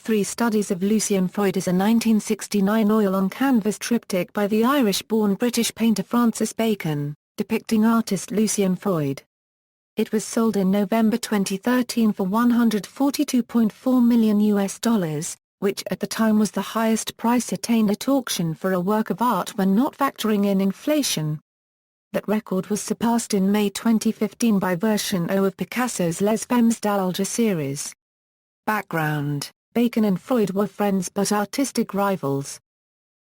3 Studies of Lucian Freud is a 1969 oil-on-canvas triptych by the Irish-born British painter Francis Bacon, depicting artist Lucian Freud. It was sold in November 2013 for $142.4 million, which at the time was the highest price attained at auction for a work of art when not factoring in inflation. That record was surpassed in May 2015 by version O of Picasso's Les Femmes d'Alger series. Background: Bacon and Freud were friends but artistic rivals.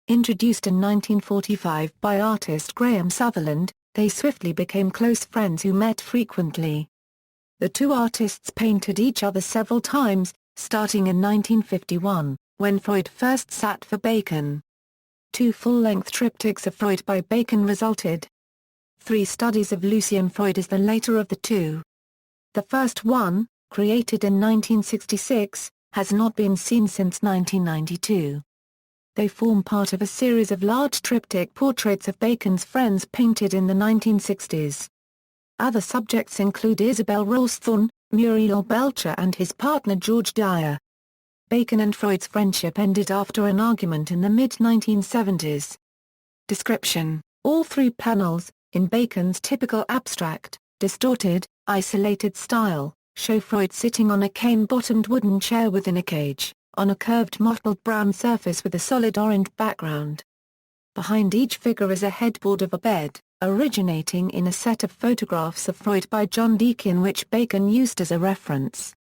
Introduced in 1945 by artist Graham Sutherland, they swiftly became close friends who met frequently. The two artists painted each other several times, starting in 1951, when Freud first sat for Bacon. 2 full-length triptychs of Freud by Bacon resulted. 3 Studies of Lucian Freud is the later of the two. The first one, created in 1966, has not been seen since 1992. They form part of a series of large triptych portraits of Bacon's friends painted in the 1960s. Other subjects include Isabel Rawsthorne, Muriel Belcher and his partner George Dyer. Bacon and Freud's friendship ended after an argument in the mid-1970s. Description: all 3 panels, in Bacon's typical abstract, distorted, isolated style, show Freud sitting on a cane-bottomed wooden chair within a cage, on a curved mottled brown surface with a solid orange background. Behind each figure is a headboard of a bed, originating in a set of photographs of Freud by John Deakin which Bacon used as a reference.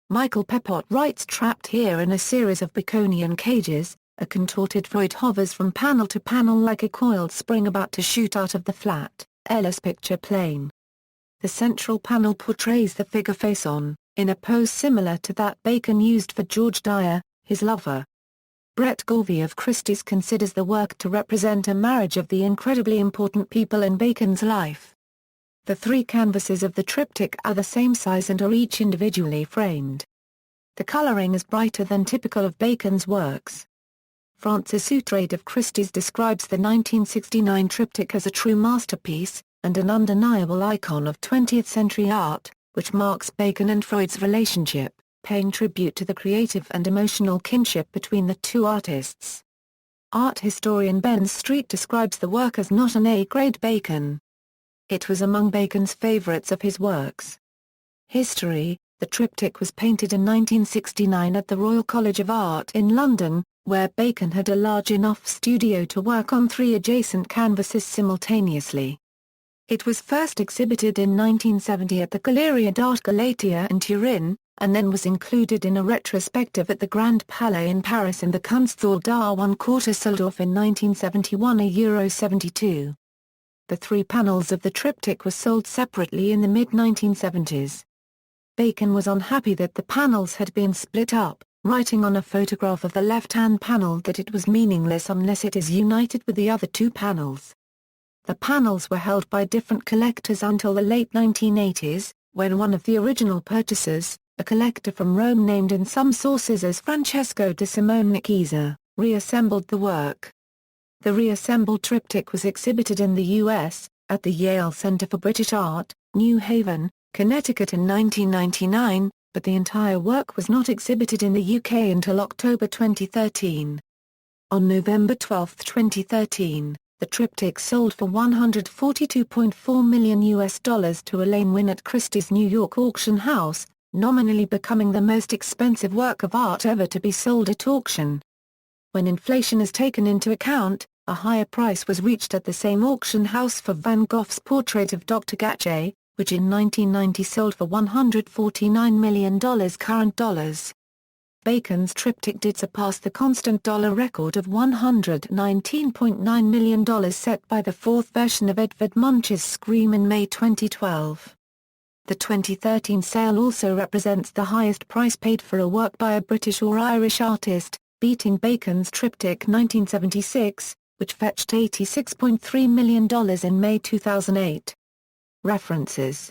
Michael Pepot writes, trapped here in a series of Baconian cages, a contorted Freud hovers from panel to panel like a coiled spring about to shoot out of the flat, airless picture plane. The central panel portrays the figure face on, in a pose similar to that Bacon used for George Dyer, his lover. Brett Gorvey of Christie's considers the work to represent a marriage of the incredibly important people in Bacon's life. The 3 canvases of the triptych are the same size and are each individually framed. The coloring is brighter than typical of Bacon's works. Francis Outrade of Christie's describes the 1969 triptych as a true masterpiece, and an undeniable icon of 20th-century art, which marks Bacon and Freud's relationship, paying tribute to the creative and emotional kinship between the two artists. Art historian Ben Street describes the work as not an A-grade Bacon. It was among Bacon's favorites of his works. History: the triptych was painted in 1969 at the Royal College of Art in London, where Bacon had a large enough studio to work on 3 adjacent canvases simultaneously. It was first exhibited in 1970 at the Galleria d'Art Galatea in Turin, and then was included in a retrospective at the Grand Palais in Paris and the Kunsthalle d'Art 1/4 sold off in 1971 €72. The 3 panels of the triptych were sold separately in the mid-1970s. Bacon was unhappy that the panels had been split up, writing on a photograph of the left-hand panel that it was meaningless unless it is united with the other 2 panels. The panels were held by different collectors until the late 1980s, when one of the original purchasers, a collector from Rome named in some sources as Francesco de Simone Nicchisa, reassembled the work. The reassembled triptych was exhibited in the U.S., at the Yale Center for British Art, New Haven, Connecticut in 1999, but the entire work was not exhibited in the UK until October 2013. On November 12, 2013, the triptych sold for $142.4 million to Elaine Wynn at Christie's New York auction house, nominally becoming the most expensive work of art ever to be sold at auction. When inflation is taken into account, a higher price was reached at the same auction house for Van Gogh's portrait of Dr. Gachet, which in 1990 sold for $149 million current dollars. Bacon's triptych did surpass the constant dollar record of $119.9 million set by the 4th version of Edvard Munch's Scream in May 2012. The 2013 sale also represents the highest price paid for a work by a British or Irish artist, beating Bacon's triptych 1976, which fetched $86.3 million in May 2008. References